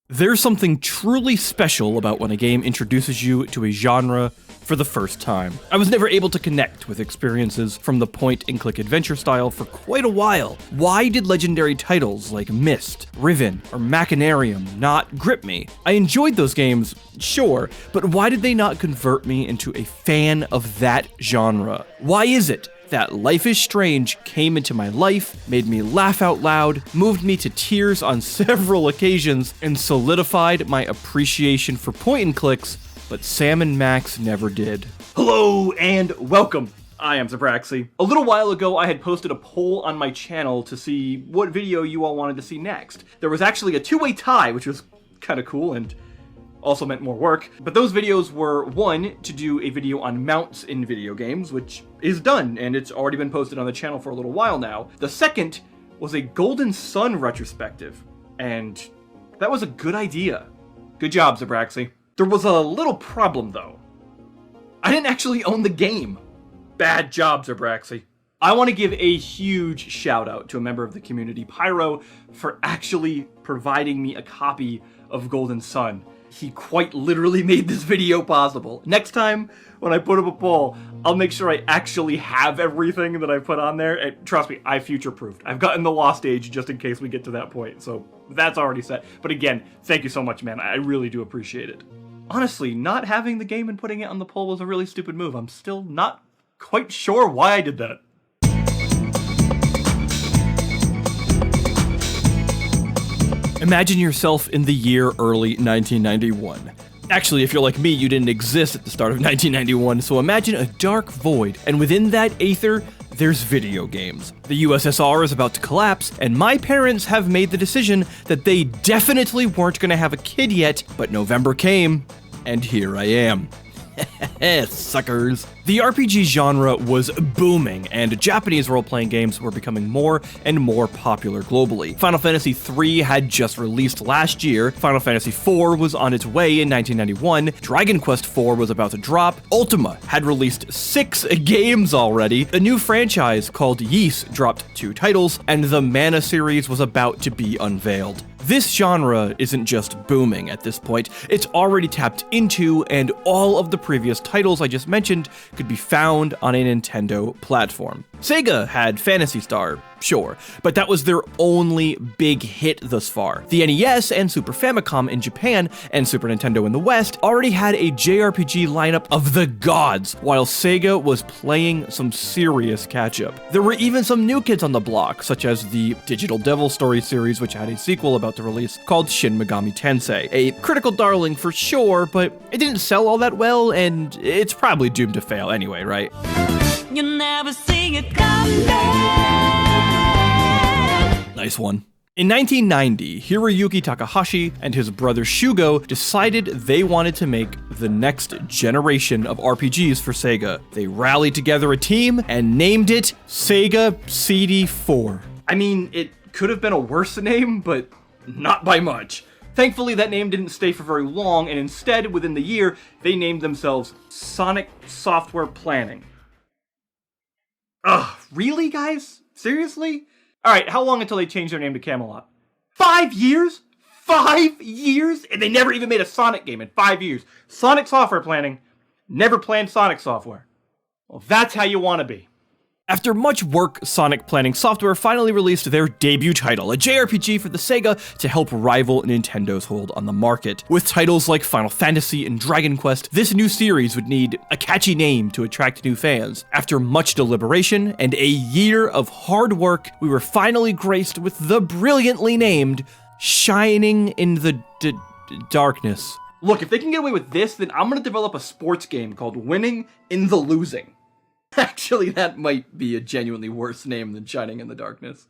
There's something truly special about when a game introduces you to a genre for the first time. I was never able to connect with experiences from the point-and-click adventure style for quite a while. Why did legendary titles like Myst, Riven, or Machinarium not grip me? I enjoyed those games, sure, but why did they not convert me into a fan of that genre? Why is it that Life is Strange came into my life, made me laugh out loud, moved me to tears on several occasions, and solidified my appreciation for point-and-clicks, but Sam and Max never did? Hello and welcome. I am Zabraxi. A little while ago, I had posted a poll on my channel to see what video you all wanted to see next. There was actually a two-way tie, which was kind of cool and also meant more work. But those videos were, one, to do a video on mounts in video games, which is done, and it's already been posted on the channel for a little while now. The second was a Golden Sun Retrospective, and that was a good idea. Good job, Zabraxi. There was a little problem, though. I didn't actually own the game. Bad job, Zabraxi. I want to give a huge shout out to a member of the community, Pyro, for actually providing me a copy of Golden Sun. He quite literally made this video possible. Next time, when I put up a poll, I'll make sure I actually have everything that I put on there. And trust me, I future-proofed. I've gotten the Lost Age just in case we get to that point, so that's already set. But again, thank you so much, man. I really do appreciate it. Honestly, not having the game and putting it on the poll was a really stupid move. I'm still not quite sure why I did that. Imagine yourself in the year early 1991. Actually, if you're like me, you didn't exist at the start of 1991, so imagine a dark void, and within that aether, there's video games. The USSR is about to collapse, and my parents have made the decision that they definitely weren't gonna have a kid yet, but November came, and here I am. Suckers. The RPG genre was booming, and Japanese role-playing games were becoming more and more popular globally. Final Fantasy III had just released last year, Final Fantasy IV was on its way in 1991, Dragon Quest IV was about to drop, Ultima had released 6 games already, a new franchise called Ys dropped 2 titles, and the Mana series was about to be unveiled. This genre isn't just booming at this point, it's already tapped into, and all of the previous titles I just mentioned could be found on a Nintendo platform. Sega had Phantasy Star, sure, but that was their only big hit thus far. The NES and Super Famicom in Japan and Super Nintendo in the West already had a JRPG lineup of the gods, while Sega was playing some serious catch-up. There were even some new kids on the block, such as the Digital Devil Story series, which had a sequel about to release called Shin Megami Tensei. A critical darling for sure, but it didn't sell all that well, and it's probably doomed to fail anyway, right? You'll never see it coming. Nice one. In 1990, Hiroyuki Takahashi and his brother Shugo decided they wanted to make the next generation of RPGs for Sega. They rallied together a team and named it Sega CD4. I mean, it could have been a worse name, but not by much. Thankfully, that name didn't stay for very long, and instead, within the year, they named themselves Sonic Software Planning. Ugh, really, guys? Seriously? Alright, how long until they change their name to Camelot? 5 years? 5 years? And they never even made a Sonic game in 5 years. Sonic Software Planning never planned Sonic software. Well, that's how you want to be. After much work, Sonic Planning Software finally released their debut title, a JRPG for the Sega to help rival Nintendo's hold on the market. With titles like Final Fantasy and Dragon Quest, this new series would need a catchy name to attract new fans. After much deliberation and a year of hard work, we were finally graced with the brilliantly named Shining in the Darkness. Look, if they can get away with this, then I'm gonna develop a sports game called Winning in the Losing. Actually, that might be a genuinely worse name than Shining in the Darkness.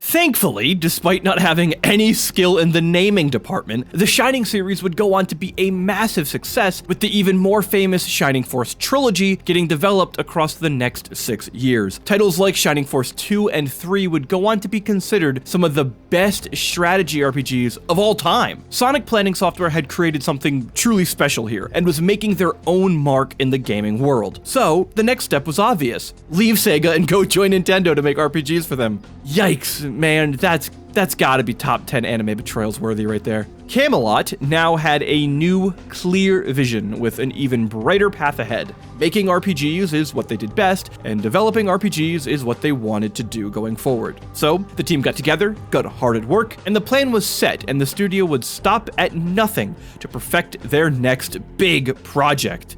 Thankfully, despite not having any skill in the naming department, the Shining series would go on to be a massive success, with the even more famous Shining Force trilogy getting developed across the next 6 years. Titles like Shining Force 2 and 3 would go on to be considered some of the best strategy RPGs of all time. Sonic Planning Software had created something truly special here, and was making their own mark in the gaming world. So, the next step was obvious. Leave Sega and go join Nintendo to make RPGs for them. Yikes, man, that's gotta be top 10 anime betrayals worthy right there. Camelot now had a new, clear vision with an even brighter path ahead. Making RPGs is what they did best, and developing RPGs is what they wanted to do going forward. So, the team got together, got hard at work, and the plan was set, and the studio would stop at nothing to perfect their next big project.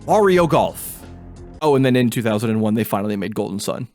Mario Golf. Oh, and then in 2001, they finally made Golden Sun.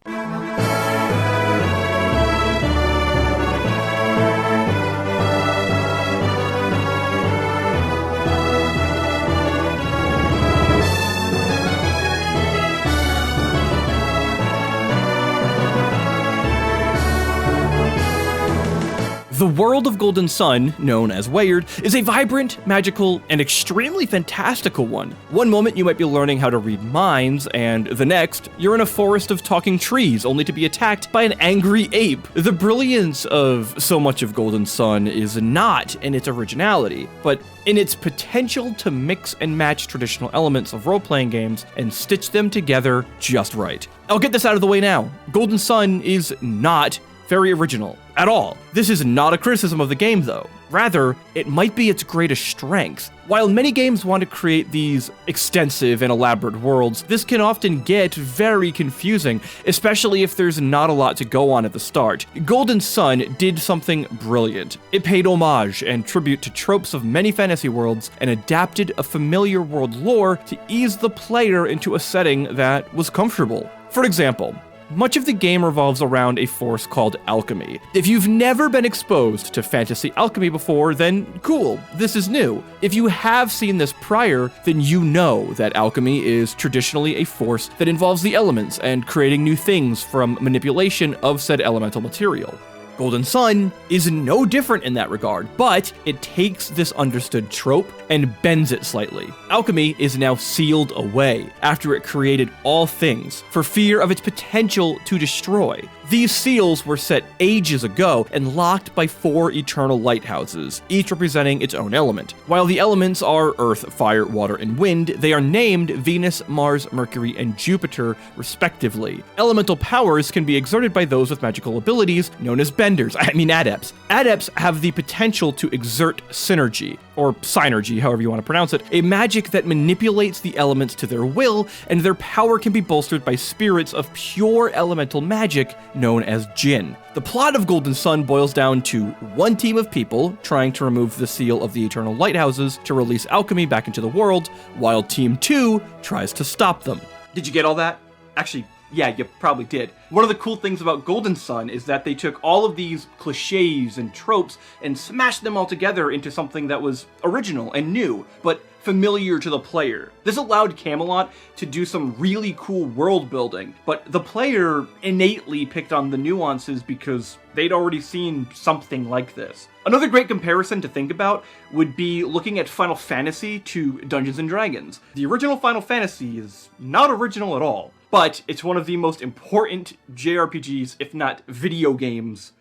The world of Golden Sun, known as Weyard, is a vibrant, magical, and extremely fantastical one. One moment you might be learning how to read minds, and the next, you're in a forest of talking trees only to be attacked by an angry ape. The brilliance of so much of Golden Sun is not in its originality, but in its potential to mix and match traditional elements of role-playing games and stitch them together just right. I'll get this out of the way now. Golden Sun is not very original at all. This is not a criticism of the game, though. Rather, it might be its greatest strength. While many games want to create these extensive and elaborate worlds, this can often get very confusing, especially if there's not a lot to go on at the start. Golden Sun did something brilliant. It paid homage and tribute to tropes of many fantasy worlds and adapted a familiar world lore to ease the player into a setting that was comfortable. For example, much of the game revolves around a force called alchemy. If you've never been exposed to fantasy alchemy before, then cool, this is new. If you have seen this prior, then you know that alchemy is traditionally a force that involves the elements and creating new things from manipulation of said elemental material. Golden Sun is no different in that regard, but it takes this understood trope and bends it slightly. Alchemy is now sealed away after it created all things for fear of its potential to destroy. These seals were set ages ago and locked by 4 eternal lighthouses, each representing its own element. While the elements are Earth, Fire, Water, and Wind, they are named Venus, Mars, Mercury, and Jupiter, respectively. Elemental powers can be exerted by those with magical abilities known as adepts. Adepts have the potential to exert synergy, or synergy, however you want to pronounce it, a magic that manipulates the elements to their will, and their power can be bolstered by spirits of pure elemental magic known as Jinn. The plot of Golden Sun boils down to one team of people trying to remove the seal of the Eternal Lighthouses to release alchemy back into the world, while Team 2 tries to stop them. Did you get all that? Actually, yeah, you probably did. One of the cool things about Golden Sun is that they took all of these cliches and tropes and smashed them all together into something that was original and new, but familiar to the player. This allowed Camelot to do some really cool world building, but the player innately picked on the nuances because they'd already seen something like this. Another great comparison to think about would be looking at Final Fantasy to Dungeons & Dragons. The original Final Fantasy is not original at all, but it's one of the most important JRPGs, if not video games,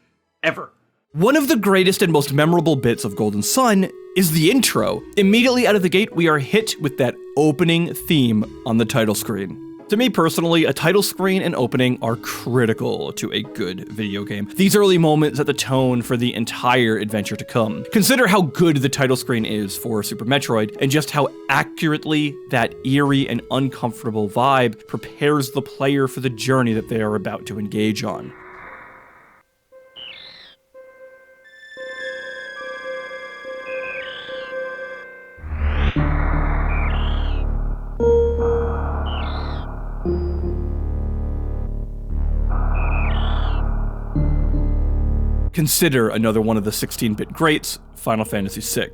ever. One of the greatest and most memorable bits of Golden Sun is the intro. Immediately out of the gate, we are hit with that opening theme on the title screen. To me personally, a title screen and opening are critical to a good video game. These early moments set the tone for the entire adventure to come. Consider how good the title screen is for Super Metroid, and just how accurately that eerie and uncomfortable vibe prepares the player for the journey that they are about to engage on. Consider another one of the 16-bit greats, Final Fantasy VI.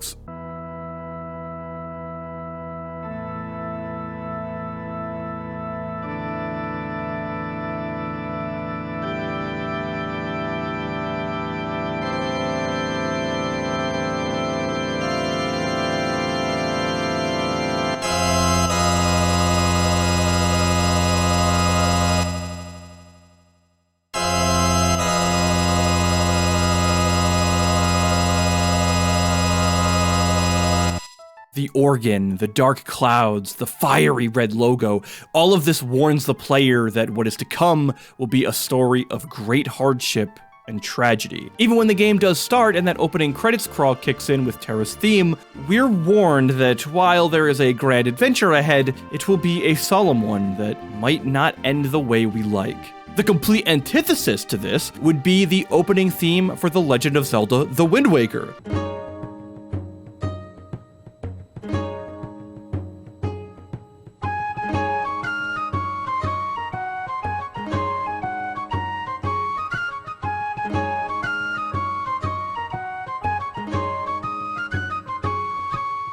The organ, the dark clouds, the fiery red logo, all of this warns the player that what is to come will be a story of great hardship and tragedy. Even when the game does start and that opening credits crawl kicks in with Terra's theme, we're warned that while there is a grand adventure ahead, it will be a solemn one that might not end the way we like. The complete antithesis to this would be the opening theme for The Legend of Zelda: The Wind Waker.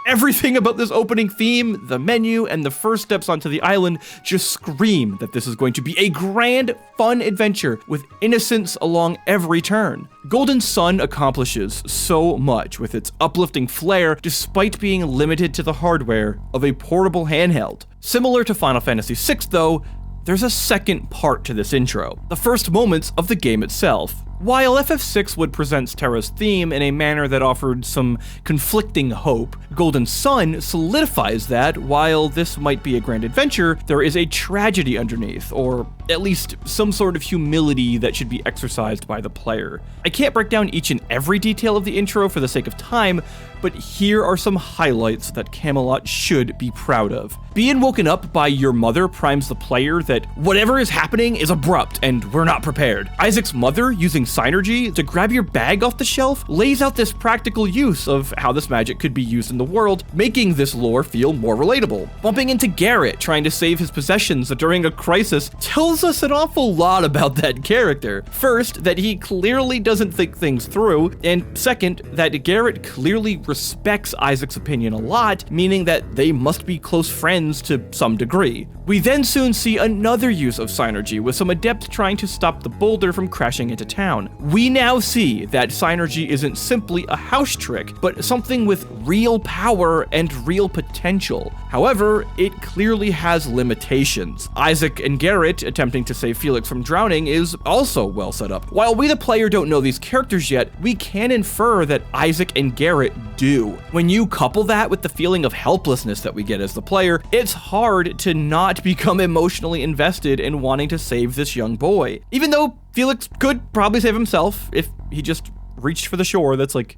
Everything about this opening theme, the menu, and the first steps onto the island just scream that this is going to be a grand, fun adventure with innocence along every turn. Golden Sun accomplishes so much with its uplifting flair despite being limited to the hardware of a portable handheld. Similar to Final Fantasy VI though, there's a second part to this intro, the first moments of the game itself. While FF6 would present Terra's theme in a manner that offered some conflicting hope, Golden Sun solidifies that while this might be a grand adventure, there is a tragedy underneath, or at least some sort of humility that should be exercised by the player. I can't break down each and every detail of the intro for the sake of time, but here are some highlights that Camelot should be proud of. Being woken up by your mother primes the player that whatever is happening is abrupt and we're not prepared. Isaac's mother, using Synergy to grab your bag off the shelf, lays out this practical use of how this magic could be used in the world, making this lore feel more relatable. Bumping into Garrett trying to save his possessions during a crisis tells us an awful lot about that character. First, that he clearly doesn't think things through, and second, that Garrett clearly respects Isaac's opinion a lot, meaning that they must be close friends to some degree. We then soon see another use of Synergy, with some adept trying to stop the boulder from crashing into town. We now see that Synergy isn't simply a house trick, but something with real power and real potential. However, it clearly has limitations. Isaac and Garrett attempting to save Felix from drowning is also well set up. While we the player don't know these characters yet, we can infer that Isaac and Garrett do. When you couple that with the feeling of helplessness that we get as the player, it's hard to not become emotionally invested in wanting to save this young boy. Even though Felix could probably save himself if he just reached for the shore that's like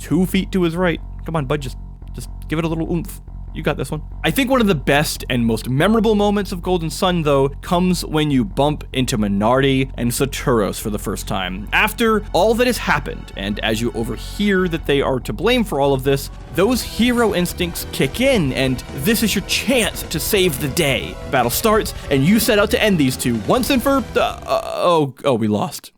2 feet to his right. Come on, bud, just give it a little oomph. You got this one. I think one of the best and most memorable moments of Golden Sun, though, comes when you bump into Minardi and Saturos for the first time. After all that has happened, and as you overhear that they are to blame for all of this, those hero instincts kick in, and this is your chance to save the day. Battle starts, and you set out to end these two once and for... we lost.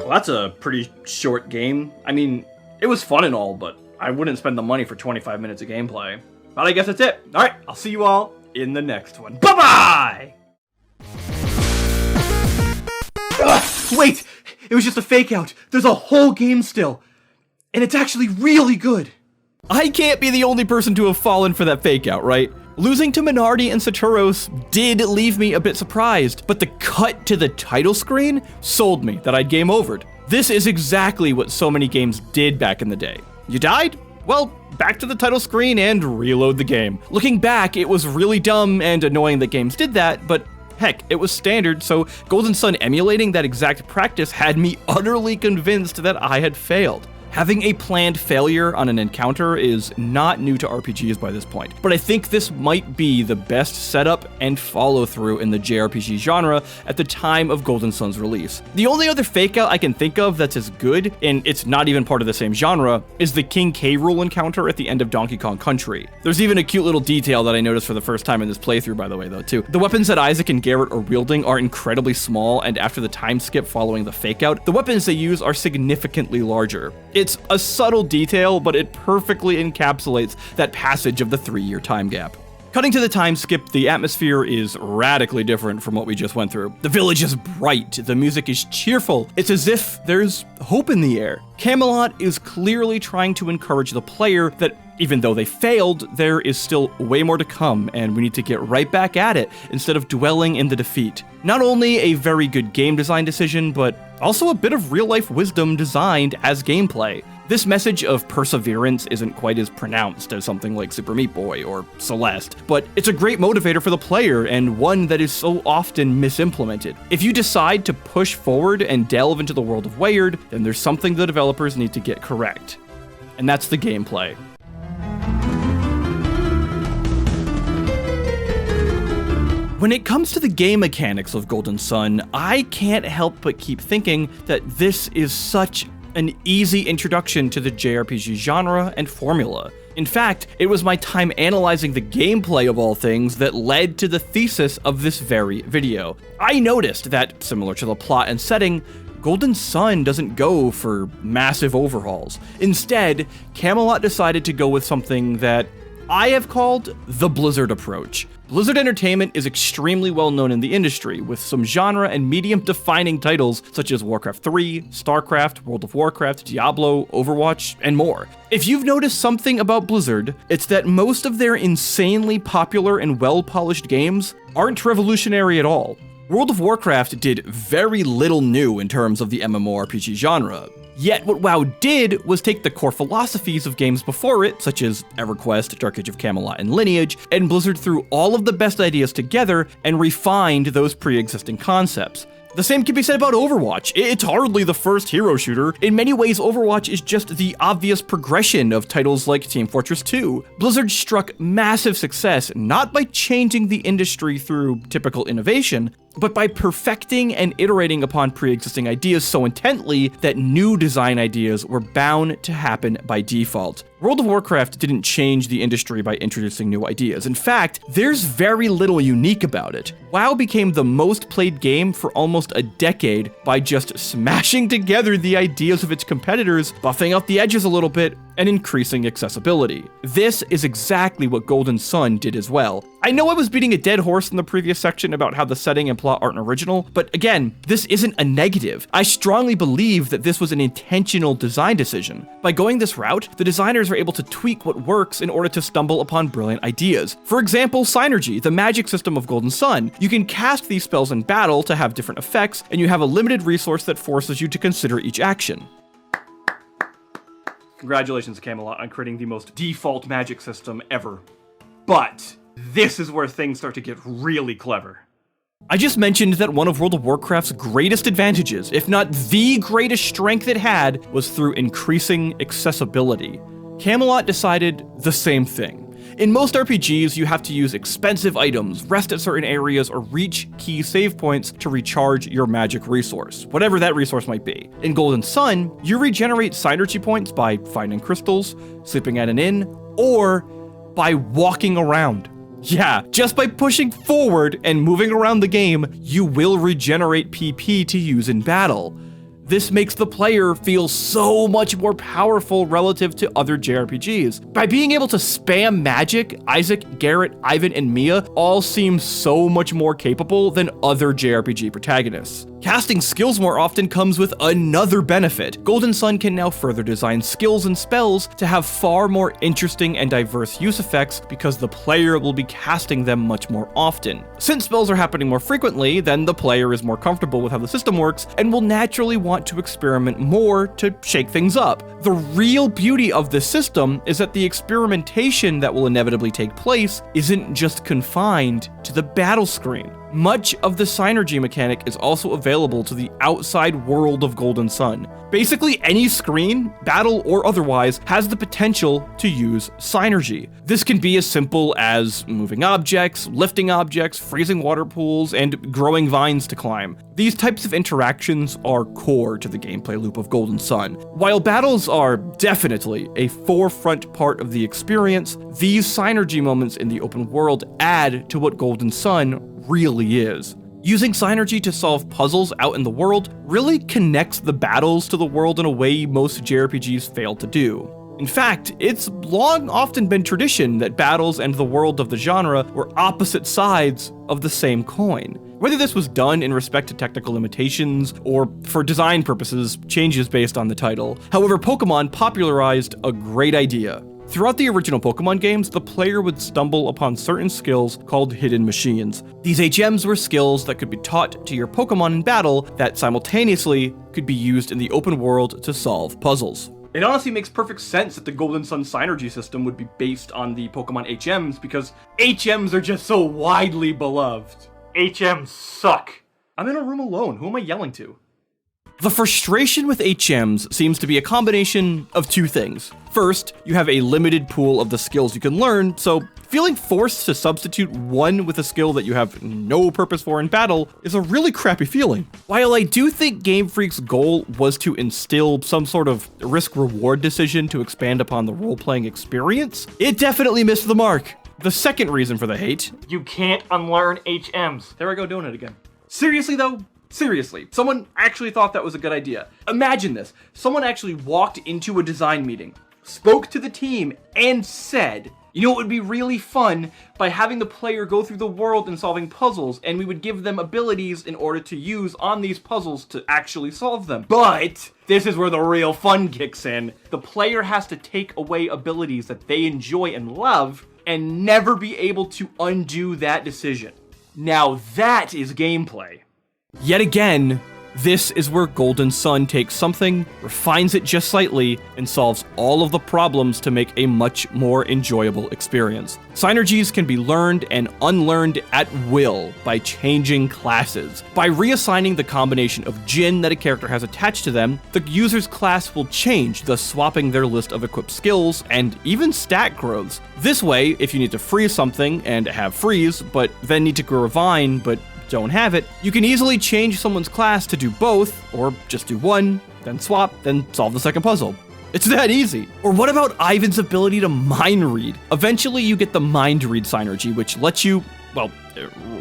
That's a pretty short game. I mean, it was fun and all, but I wouldn't spend the money for 25 minutes of gameplay. But I guess that's it. All right, I'll see you all in the next one. Bye-bye! Wait! It was just a fake out. There's a whole game still. And it's actually really good. I can't be the only person to have fallen for that fake out, right? Losing to Minardi and Saturos did leave me a bit surprised, but the cut to the title screen sold me that I'd game overed. This is exactly what so many games did back in the day. You died? Well, back to the title screen and reload the game. Looking back, it was really dumb and annoying that games did that, but heck, it was standard, so Golden Sun emulating that exact practice had me utterly convinced that I had failed. Having a planned failure on an encounter is not new to RPGs by this point, but I think this might be the best setup and follow-through in the JRPG genre at the time of Golden Sun's release. The only other fake-out I can think of that's as good, and it's not even part of the same genre, is the King K. Rool encounter at the end of Donkey Kong Country. There's even a cute little detail that I noticed for the first time in this playthrough, by the way, though, too. The weapons that Isaac and Garrett are wielding are incredibly small, and after the time skip following the fake-out, the weapons they use are significantly larger. It's a subtle detail, but it perfectly encapsulates that passage of the 3-year time gap. Cutting to the time skip, the atmosphere is radically different from what we just went through. The village is bright, the music is cheerful, it's as if there's hope in the air. Camelot is clearly trying to encourage the player that even though they failed, there is still way more to come, and we need to get right back at it instead of dwelling in the defeat. Not only a very good game design decision, but also a bit of real-life wisdom designed as gameplay. This message of perseverance isn't quite as pronounced as something like Super Meat Boy or Celeste, but it's a great motivator for the player and one that is so often misimplemented. If you decide to push forward and delve into the world of Weird, then there's something the developers need to get correct. And that's the gameplay. When it comes to the game mechanics of Golden Sun, I can't help but keep thinking that this is such an easy introduction to the JRPG genre and formula. In fact, it was my time analyzing the gameplay of all things that led to the thesis of this very video. I noticed that, similar to the plot and setting, Golden Sun doesn't go for massive overhauls. Instead, Camelot decided to go with something that I have called the Blizzard approach. Blizzard Entertainment is extremely well known in the industry, with some genre and medium-defining titles such as Warcraft 3, StarCraft, World of Warcraft, Diablo, Overwatch, and more. If you've noticed something about Blizzard, it's that most of their insanely popular and well-polished games aren't revolutionary at all. World of Warcraft did very little new in terms of the MMORPG genre. Yet what WoW did was take the core philosophies of games before it, such as EverQuest, Dark Age of Camelot, and Lineage, and Blizzard threw all of the best ideas together and refined those pre-existing concepts. The same can be said about Overwatch. It's hardly the first hero shooter. In many ways, Overwatch is just the obvious progression of titles like Team Fortress 2. Blizzard struck massive success not by changing the industry through typical innovation, but by perfecting and iterating upon pre-existing ideas so intently that new design ideas were bound to happen by default. World of Warcraft didn't change the industry by introducing new ideas. In fact, there's very little unique about it. WoW became the most played game for almost a decade by just smashing together the ideas of its competitors, buffing out the edges a little bit, and increasing accessibility. This is exactly what Golden Sun did as well. I know I was beating a dead horse in the previous section about how the setting and plot aren't original, but again, this isn't a negative. I strongly believe that this was an intentional design decision. By going this route, the designers are able to tweak what works in order to stumble upon brilliant ideas. For example, Synergy, the magic system of Golden Sun. You can cast these spells in battle to have different effects, and you have a limited resource that forces you to consider each action. Congratulations, Camelot, on creating the most default magic system ever. But this is where things start to get really clever. I just mentioned that one of World of Warcraft's greatest advantages, if not the greatest strength it had, was through increasing accessibility. Camelot decided the same thing. In most RPGs, you have to use expensive items, rest at certain areas, or reach key save points to recharge your magic resource, whatever that resource might be. In Golden Sun, you regenerate synergy points by finding crystals, sleeping at an inn, or by walking around. Yeah, just by pushing forward and moving around the game, you will regenerate PP to use in battle. This makes the player feel so much more powerful relative to other JRPGs. By being able to spam magic, Isaac, Garrett, Ivan, and Mia all seem so much more capable than other JRPG protagonists. Casting skills more often comes with another benefit. Golden Sun can now further design skills and spells to have far more interesting and diverse use effects because the player will be casting them much more often. Since spells are happening more frequently, then the player is more comfortable with how the system works and will naturally want to experiment more to shake things up. The real beauty of this system is that the experimentation that will inevitably take place isn't just confined to the battle screen. Much of the synergy mechanic is also available to the outside world of Golden Sun. Basically, any screen, battle or otherwise, has the potential to use synergy. This can be as simple as moving objects, lifting objects, freezing water pools, and growing vines to climb. These types of interactions are core to the gameplay loop of Golden Sun. While battles are definitely a forefront part of the experience, these synergy moments in the open world add to what Golden Sun really is. Using synergy to solve puzzles out in the world really connects the battles to the world in a way most JRPGs fail to do. In fact, it's long often been tradition that battles and the world of the genre were opposite sides of the same coin. Whether this was done in respect to technical limitations or for design purposes changes based on the title. However, Pokemon popularized a great idea. Throughout the original Pokemon games, the player would stumble upon certain skills called hidden machines. These HMs were skills that could be taught to your Pokemon in battle that simultaneously could be used in the open world to solve puzzles. It honestly makes perfect sense that the Golden Sun Synergy system would be based on the Pokemon HMs because HMs are just so widely beloved. HMs suck. I'm in a room alone. Who am I yelling to? The frustration with HMs seems to be a combination of two things. First, you have a limited pool of the skills you can learn, so feeling forced to substitute one with a skill that you have no purpose for in battle is a really crappy feeling. While I do think Game Freak's goal was to instill some sort of risk-reward decision to expand upon the role-playing experience, it definitely missed the mark. The second reason for the hate: you can't unlearn HMs. There I go doing it again. Seriously though? Seriously, someone actually thought that was a good idea. Imagine this. Someone actually walked into a design meeting, spoke to the team, and said, you know what would be really fun? By having the player go through the world and solving puzzles, and we would give them abilities in order to use on these puzzles to actually solve them. But this is where the real fun kicks in. The player has to take away abilities that they enjoy and love and never be able to undo that decision. Now that is gameplay. Yet again, this is where Golden Sun takes something, refines it just slightly, and solves all of the problems to make a much more enjoyable experience. Synergies can be learned and unlearned at will by changing classes. By reassigning the combination of Jin that a character has attached to them, the user's class will change, thus swapping their list of equipped skills and even stat growths. This way, if you need to freeze something and have freeze, but then need to grow a vine, but don't have it, you can easily change someone's class to do both, or just do one, then swap, then solve the second puzzle. It's that easy. Or what about Ivan's ability to mind read? Eventually you get the mind read synergy, which lets you, well,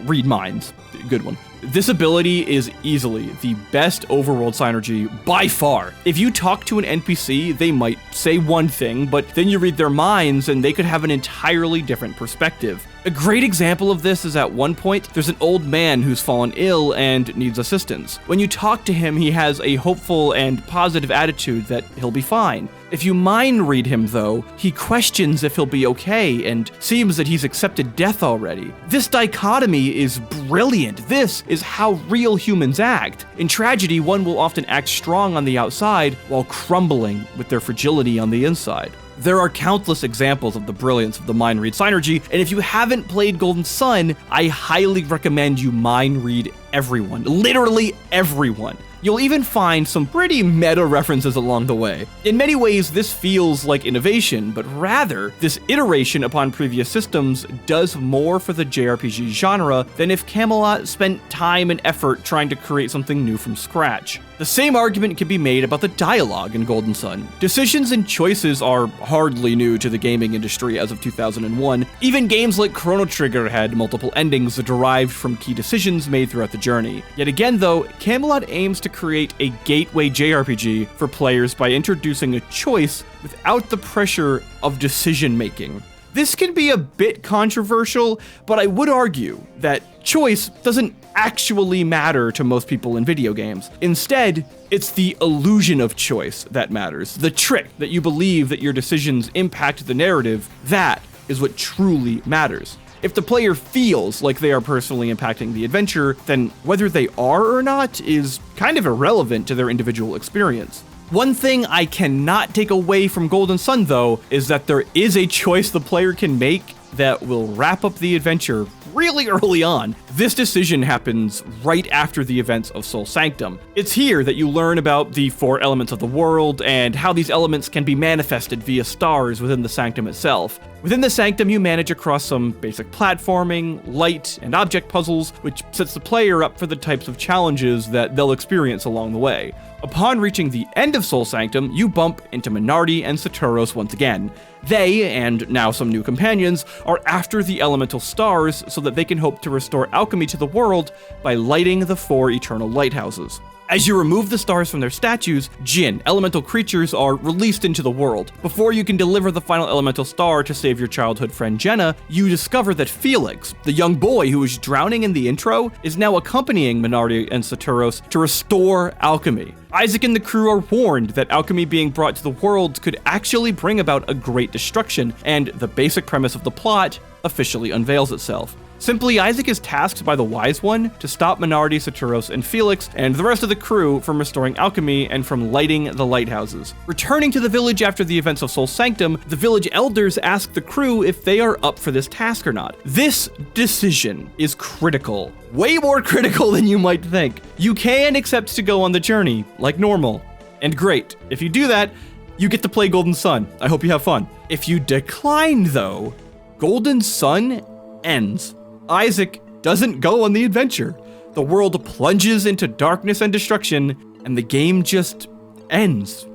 read minds. Good one. This ability is easily the best overworld synergy by far. If you talk to an NPC, they might say one thing, but then you read their minds and they could have an entirely different perspective. A great example of this is at one point, there's an old man who's fallen ill and needs assistance. When you talk to him, he has a hopeful and positive attitude that he'll be fine. If you mind read him though, he questions if he'll be okay and seems that he's accepted death already. This dichotomy is brilliant. This is how real humans act. In tragedy, one will often act strong on the outside while crumbling with their fragility on the inside. There are countless examples of the brilliance of the mind read synergy, and if you haven't played Golden Sun, I highly recommend you mind read everyone. Literally everyone. You'll even find some pretty meta references along the way. In many ways, this feels like innovation, but rather, this iteration upon previous systems does more for the JRPG genre than if Camelot spent time and effort trying to create something new from scratch. The same argument can be made about the dialogue in Golden Sun. Decisions and choices are hardly new to the gaming industry as of 2001. Even games like Chrono Trigger had multiple endings derived from key decisions made throughout the journey. Yet again though, Camelot aims to create a gateway JRPG for players by introducing a choice without the pressure of decision making. This can be a bit controversial, but I would argue that choice doesn't actually matter to most people in video games. Instead, it's the illusion of choice that matters. The trick that you believe that your decisions impact the narrative, that is what truly matters. If the player feels like they are personally impacting the adventure, then whether they are or not is kind of irrelevant to their individual experience. One thing I cannot take away from Golden Sun, though, is that there is a choice the player can make that will wrap up the adventure really early on. This decision happens right after the events of Soul Sanctum. It's here that you learn about the 4 elements of the world and how these elements can be manifested via stars within the Sanctum itself. Within the Sanctum, you manage across some basic platforming, light, and object puzzles, which sets the player up for the types of challenges that they'll experience along the way. Upon reaching the end of Soul Sanctum, you bump into Minardi and Saturos once again. They, and now some new companions, are after the elemental stars so that they can hope to restore alchemy to the world by lighting the 4 eternal lighthouses. As you remove the stars from their statues, Jinn, elemental creatures, are released into the world. Before you can deliver the final elemental star to save your childhood friend Jenna, you discover that Felix, the young boy who was drowning in the intro, is now accompanying Minardi and Saturos to restore alchemy. Isaac and the crew are warned that alchemy being brought to the world could actually bring about a great destruction, and the basic premise of the plot officially unveils itself. Simply, Isaac is tasked by the Wise One to stop Minardi, Saturos, and Felix, and the rest of the crew from restoring alchemy and from lighting the lighthouses. Returning to the village after the events of Soul Sanctum, the village elders ask the crew if they are up for this task or not. This decision is critical. Way more critical than you might think. You can accept to go on the journey, like normal. And great. If you do that, you get to play Golden Sun. I hope you have fun. If you decline, though, Golden Sun ends. Isaac doesn't go on the adventure. The world plunges into darkness and destruction, and the game just ends.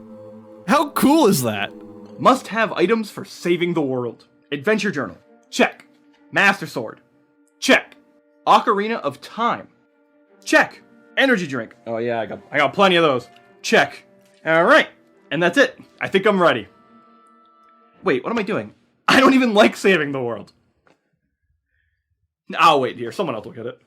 How cool is that? Must-have items for saving the world. Adventure Journal. Check. Master Sword. Check. Ocarina of Time. Check. Energy drink. Oh yeah, I got plenty of those. Check. All right. And that's it. I think I'm ready. Wait, what am I doing? I don't even like saving the world. I'll wait here. Someone else will get it.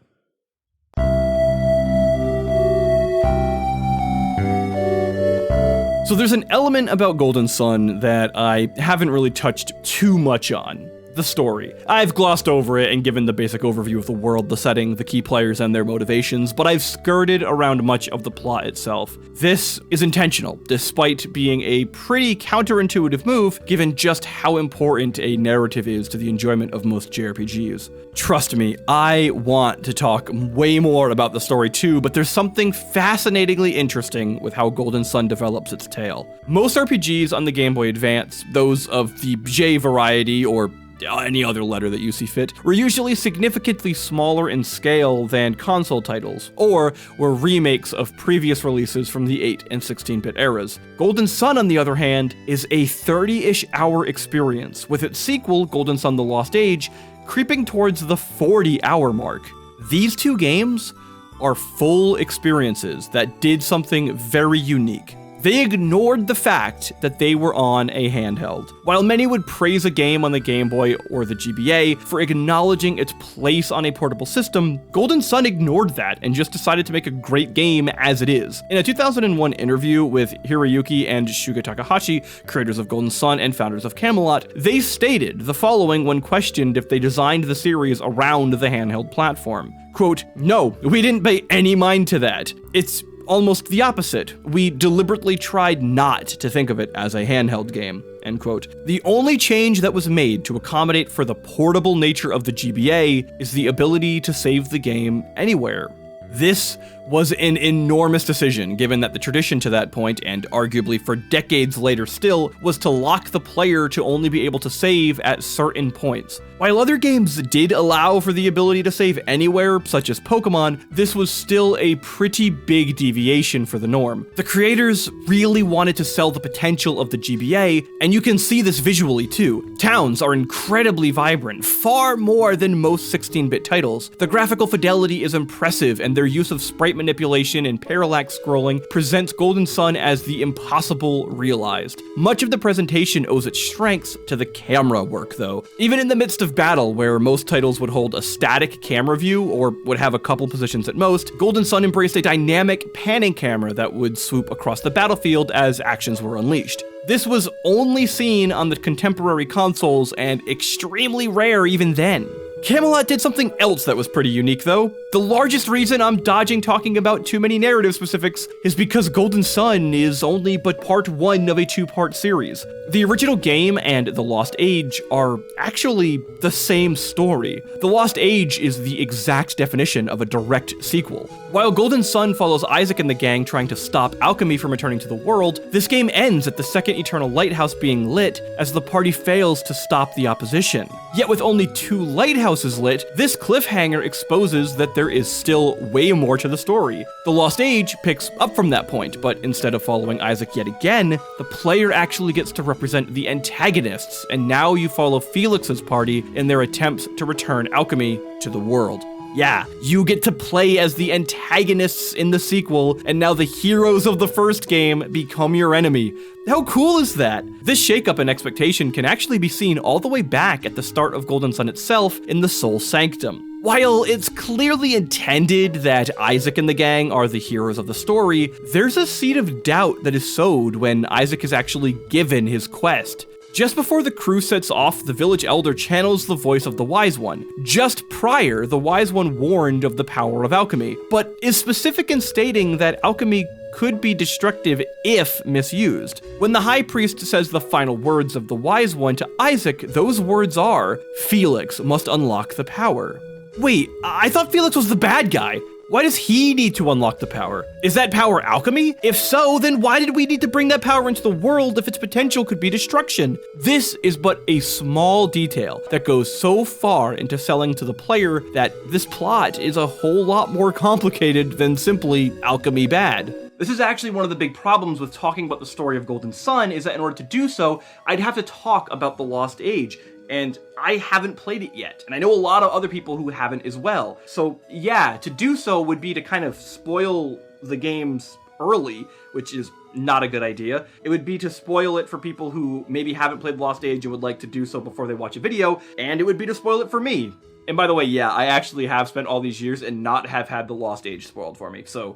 So there's an element about Golden Sun that I haven't really touched too much on. The story. I've glossed over it and given the basic overview of the world, the setting, the key players, and their motivations, but I've skirted around much of the plot itself. This is intentional, despite being a pretty counterintuitive move, given just how important a narrative is to the enjoyment of most JRPGs. Trust me, I want to talk way more about the story too, but there's something fascinatingly interesting with how Golden Sun develops its tale. Most RPGs on the Game Boy Advance, those of the J variety or any other letter that you see fit, were usually significantly smaller in scale than console titles, or were remakes of previous releases from the 8 and 16-bit eras. Golden Sun, on the other hand, is a 30-ish hour experience, with its sequel, Golden Sun: The Lost Age, creeping towards the 40-hour mark. These two games are full experiences that did something very unique. They ignored the fact that they were on a handheld. While many would praise a game on the Game Boy or the GBA for acknowledging its place on a portable system, Golden Sun ignored that and just decided to make a great game as it is. In a 2001 interview with Hiroyuki and Shuga Takahashi, creators of Golden Sun and founders of Camelot, they stated the following when questioned if they designed the series around the handheld platform. Quote, "No, we didn't pay any mind to that. It's almost the opposite. We deliberately tried not to think of it as a handheld game." End quote. The only change that was made to accommodate for the portable nature of the GBA is the ability to save the game anywhere. This was an enormous decision, given that the tradition to that point, and arguably for decades later still, was to lock the player to only be able to save at certain points. While other games did allow for the ability to save anywhere, such as Pokemon, this was still a pretty big deviation for the norm. The creators really wanted to sell the potential of the GBA, and you can see this visually too. Towns are incredibly vibrant, far more than most 16-bit titles. The graphical fidelity is impressive, and their use of sprite manipulation and parallax scrolling presents Golden Sun as the impossible realized. Much of the presentation owes its strengths to the camera work, though. Even in the midst of battle, where most titles would hold a static camera view or would have a couple positions at most, Golden Sun embraced a dynamic panning camera that would swoop across the battlefield as actions were unleashed. This was only seen on the contemporary consoles and extremely rare even then. Camelot did something else that was pretty unique, though. The largest reason I'm dodging talking about too many narrative specifics is because Golden Sun is only but part one of a two-part series. The original game and The Lost Age are actually the same story. The Lost Age is the exact definition of a direct sequel. While Golden Sun follows Isaac and the gang trying to stop alchemy from returning to the world, this game ends at the second Eternal Lighthouse being lit as the party fails to stop the opposition. Yet with only 2 lighthouses lit, this cliffhanger exposes that there is still way more to the story. The Lost Age picks up from that point, but instead of following Isaac yet again, the player actually gets to represent the antagonists, and now you follow Felix's party in their attempts to return alchemy to the world. Yeah, you get to play as the antagonists in the sequel, and now the heroes of the first game become your enemy. How cool is that? This shakeup in expectation can actually be seen all the way back at the start of Golden Sun itself in the Soul Sanctum. While it's clearly intended that Isaac and the gang are the heroes of the story, there's a seed of doubt that is sowed when Isaac is actually given his quest. Just before the crew sets off, the village elder channels the voice of the Wise One. Just prior, the Wise One warned of the power of alchemy, but is specific in stating that alchemy could be destructive if misused. When the High Priest says the final words of the Wise One to Isaac, those words are, "Felix must unlock the power." Wait, I thought Felix was the bad guy. Why does he need to unlock the power? Is that power alchemy? If so, then why did we need to bring that power into the world if its potential could be destruction? This is but a small detail that goes so far into selling to the player that this plot is a whole lot more complicated than simply alchemy bad. This is actually one of the big problems with talking about the story of Golden Sun, is that in order to do so, I'd have to talk about the Lost Age. And I haven't played it yet, and I know a lot of other people who haven't as well. So yeah, to do so would be to kind of spoil the games early, which is not a good idea. It would be to spoil it for people who maybe haven't played Lost Age and would like to do so before they watch a video, and it would be to spoil it for me. And by the way, yeah, I actually have spent all these years and not have had the Lost Age spoiled for me, so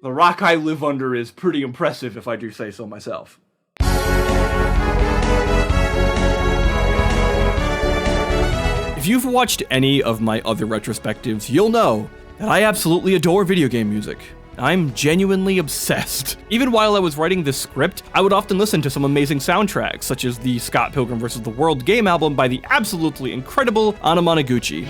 the rock I live under is pretty impressive if I do say so myself. If you've watched any of my other retrospectives, you'll know that I absolutely adore video game music. I'm genuinely obsessed. Even while I was writing this script, I would often listen to some amazing soundtracks, such as the Scott Pilgrim vs. the World game album by the absolutely incredible Anna Monoguchi.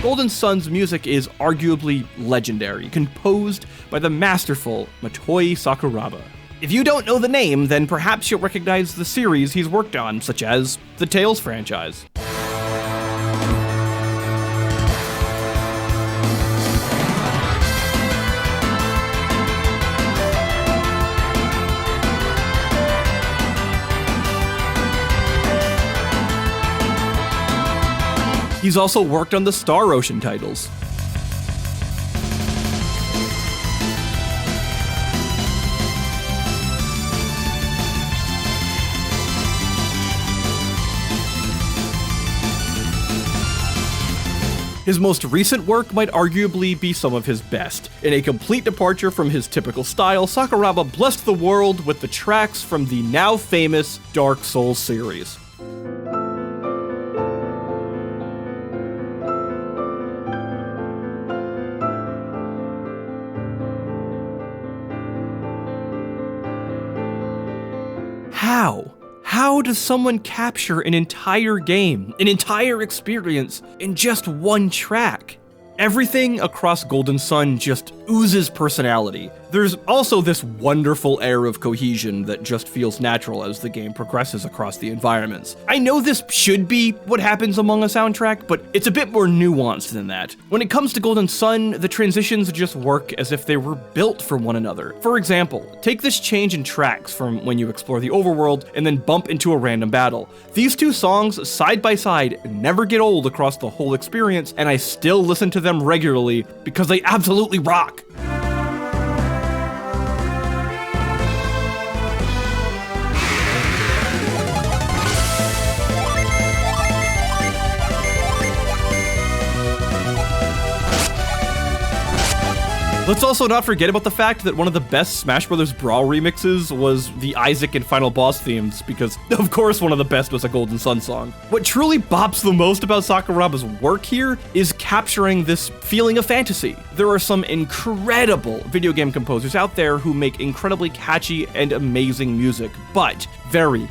Golden Sun's music is arguably legendary, composed by the masterful Motoi Sakuraba. If you don't know the name, then perhaps you'll recognize the series he's worked on, such as the Tales franchise. He's also worked on the Star Ocean titles. His most recent work might arguably be some of his best. In a complete departure from his typical style, Sakuraba blessed the world with the tracks from the now famous Dark Souls series. How does someone capture an entire game, an entire experience, in just one track? Everything across Golden Sun just oozes personality. There's also this wonderful air of cohesion that just feels natural as the game progresses across the environments. I know this should be what happens among a soundtrack, but it's a bit more nuanced than that. When it comes to Golden Sun, the transitions just work as if they were built for one another. For example, take this change in tracks from when you explore the overworld and then bump into a random battle. These two songs, side by side, never get old across the whole experience, and I still listen to them regularly because they absolutely rock. Let's also not forget about the fact that one of the best Smash Bros. Brawl remixes was the Isaac and Final Boss themes, because of course one of the best was a Golden Sun song. What truly bops the most about Sakuraba's work here is capturing this feeling of fantasy. There are some incredible video game composers out there who make incredibly catchy and amazing music, but very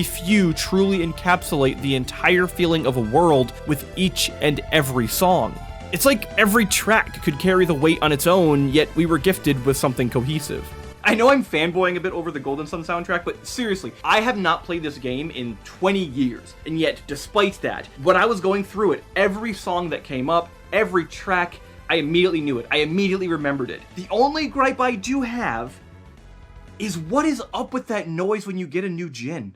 few truly encapsulate the entire feeling of a world with each and every song. It's like every track could carry the weight on its own, yet we were gifted with something cohesive. I know I'm fanboying a bit over the Golden Sun soundtrack, but seriously, I have not played this game in 20 years, and yet, despite that, when I was going through it, every song that came up, every track, I immediately knew it. I immediately remembered it. The only gripe I do have is what is up with that noise when you get a new djinn?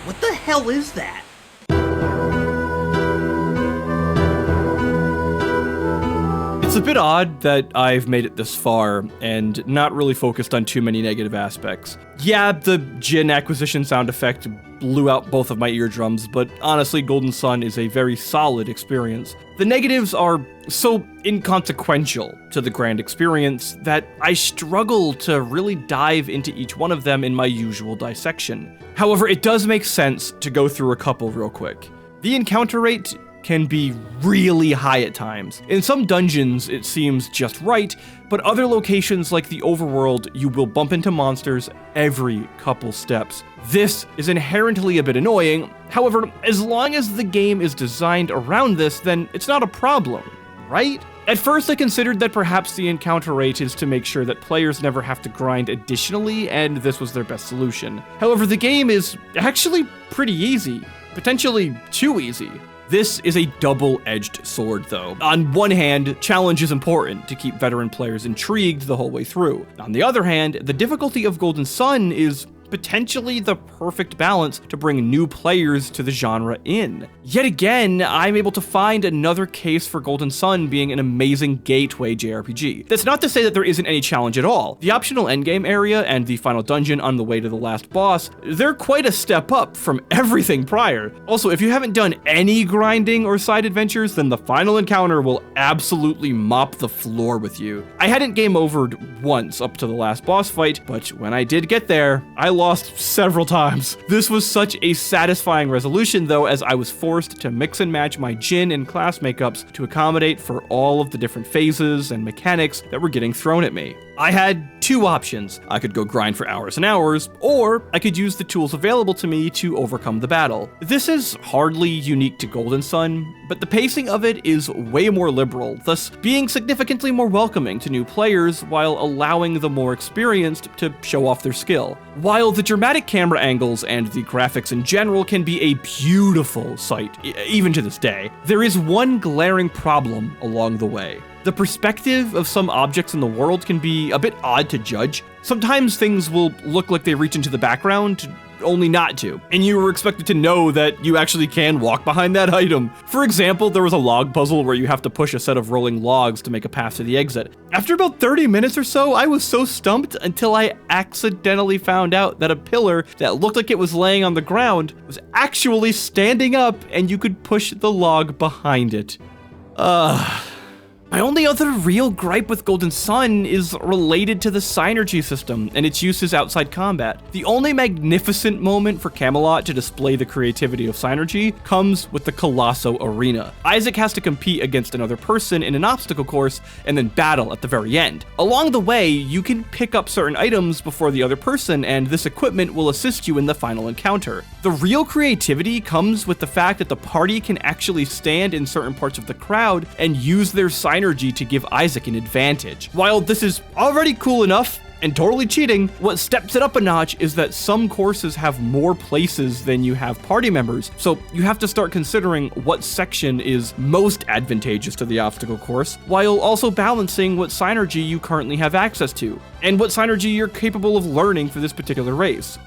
What the hell is that? It's a bit odd that I've made it this far and not really focused on too many negative aspects. Yeah, the djinn acquisition sound effect blew out both of my eardrums, but honestly, Golden Sun is a very solid experience. The negatives are so inconsequential to the grand experience that I struggle to really dive into each one of them in my usual dissection. However, it does make sense to go through a couple real quick. The encounter rate can be really high at times. In some dungeons, it seems just right, but other locations like the overworld, you will bump into monsters every couple steps. This is inherently a bit annoying. However, as long as the game is designed around this, then it's not a problem, right? At first, I considered that perhaps the encounter rate is to make sure that players never have to grind additionally, and this was their best solution. However, the game is actually pretty easy, potentially too easy. This is a double-edged sword, though. On one hand, challenge is important to keep veteran players intrigued the whole way through. On the other hand, the difficulty of Golden Sun is potentially the perfect balance to bring new players to the genre in. Yet again, I'm able to find another case for Golden Sun being an amazing gateway JRPG. That's not to say that there isn't any challenge at all. The optional endgame area and the final dungeon on the way to the last boss, they're quite a step up from everything prior. Also, if you haven't done any grinding or side adventures, then the final encounter will absolutely mop the floor with you. I hadn't game overed once up to the last boss fight, but when I did get there, I lost several times. This was such a satisfying resolution though, as I was forced to mix and match my djinn and class makeups to accommodate for all of the different phases and mechanics that were getting thrown at me. I had two options. I could go grind for hours and hours, or I could use the tools available to me to overcome the battle. This is hardly unique to Golden Sun, but the pacing of it is way more liberal, thus being significantly more welcoming to new players while allowing the more experienced to show off their skill. While the dramatic camera angles and the graphics in general can be a beautiful sight, even to this day, there is one glaring problem along the way. The perspective of some objects in the world can be a bit odd to judge. Sometimes things will look like they reach into the background, only not to, and you were expected to know that you actually can walk behind that item. For example, there was a log puzzle where you have to push a set of rolling logs to make a path to the exit. After about 30 minutes or so, I was so stumped until I accidentally found out that a pillar that looked like it was laying on the ground was actually standing up and you could push the log behind it. My only other real gripe with Golden Sun is related to the synergy system and its uses outside combat. The only magnificent moment for Camelot to display the creativity of synergy comes with the Colosso Arena. Isaac has to compete against another person in an obstacle course and then battle at the very end. Along the way, you can pick up certain items before the other person, and this equipment will assist you in the final encounter. The real creativity comes with the fact that the party can actually stand in certain parts of the crowd and use their synergy to give Isaac an advantage. While this is already cool enough and totally cheating, what steps it up a notch is that some courses have more places than you have party members, so you have to start considering what section is most advantageous to the obstacle course, while also balancing what synergy you currently have access to, and what synergy you're capable of learning for this particular race.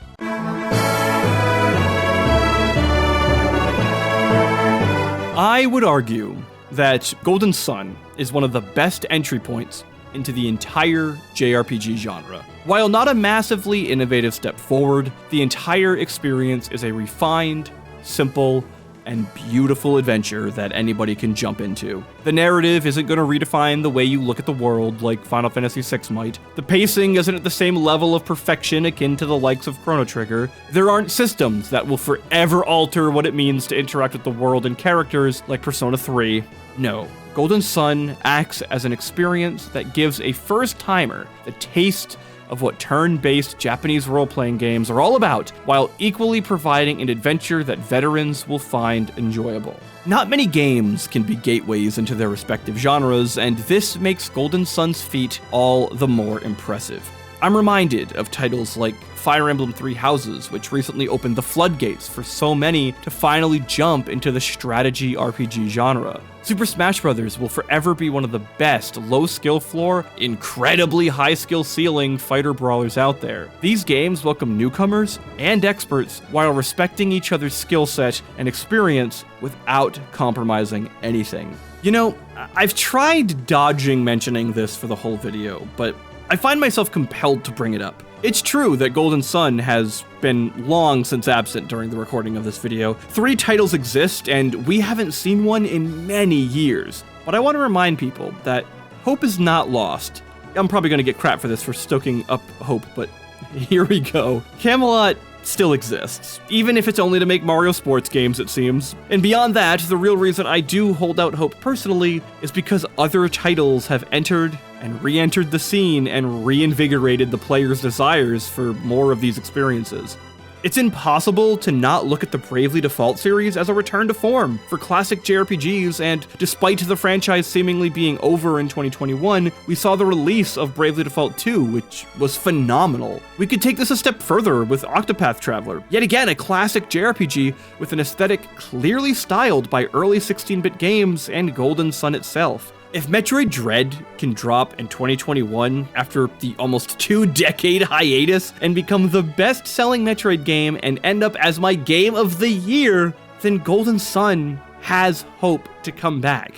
I would argue that Golden Sun is one of the best entry points into the entire JRPG genre. While not a massively innovative step forward, the entire experience is a refined, simple, and beautiful adventure that anybody can jump into. The narrative isn't going to redefine the way you look at the world like Final Fantasy VI might. The pacing isn't at the same level of perfection akin to the likes of Chrono Trigger. There aren't systems that will forever alter what it means to interact with the world and characters like Persona 3. No. Golden Sun acts as an experience that gives a first-timer the taste of what turn-based Japanese role-playing games are all about, while equally providing an adventure that veterans will find enjoyable. Not many games can be gateways into their respective genres, and this makes Golden Sun's feat all the more impressive. I'm reminded of titles like Fire Emblem Three Houses, which recently opened the floodgates for so many to finally jump into the strategy RPG genre. Super Smash Bros. Will forever be one of the best low skill floor, incredibly high skill ceiling fighter brawlers out there. These games welcome newcomers and experts while respecting each other's skill set and experience without compromising anything. You know, I've tried dodging mentioning this for the whole video, but I find myself compelled to bring it up. It's true that Golden Sun has been long since absent during the recording of this video. 3 titles exist, and we haven't seen one in many years. But I want to remind people that hope is not lost. I'm probably going to get crap for this for stoking up hope, but here we go. Camelot still exists, even if it's only to make Mario sports games, it seems. And beyond that, the real reason I do hold out hope personally is because other titles have entered and re-entered the scene and reinvigorated the player's desires for more of these experiences. It's impossible to not look at the Bravely Default series as a return to form for classic JRPGs, and despite the franchise seemingly being over in 2021, we saw the release of Bravely Default 2, which was phenomenal. We could take this a step further with Octopath Traveler, yet again a classic JRPG with an aesthetic clearly styled by early 16-bit games and Golden Sun itself. If Metroid Dread can drop in 2021 after the almost 2-decade hiatus and become the best-selling Metroid game and end up as my game of the year, then Golden Sun has hope to come back.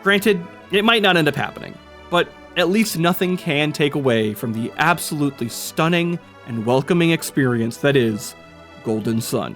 Granted, it might not end up happening, but at least nothing can take away from the absolutely stunning and welcoming experience that is Golden Sun.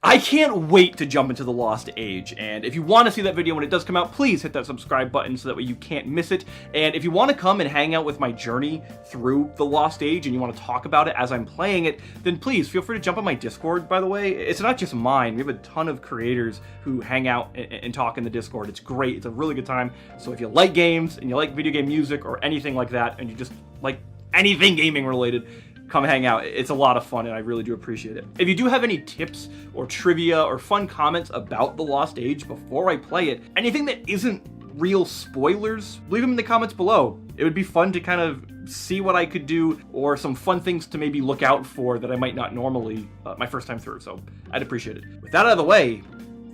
I can't wait to jump into The Lost Age, and if you want to see that video when it does come out, please hit that subscribe button so that way you can't miss it. And if you want to come and hang out with my journey through The Lost Age and you want to talk about it as I'm playing it, then please feel free to jump on my Discord, by the way. It's not just mine. We have a ton of creators who hang out and talk in the Discord. It's great. It's a really good time. So if you like games and you like video game music or anything like that, and you just like anything gaming related, come hang out. It's a lot of fun, and I really do appreciate it. If you do have any tips or trivia or fun comments about The Lost Age before I play it, anything that isn't real spoilers, leave them in the comments below. It would be fun to kind of see what I could do, or some fun things to maybe look out for that I might not normally my first time through, so I'd appreciate it. With that out of the way,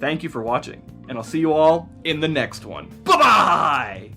thank you for watching, and I'll see you all in the next one. Bye-bye!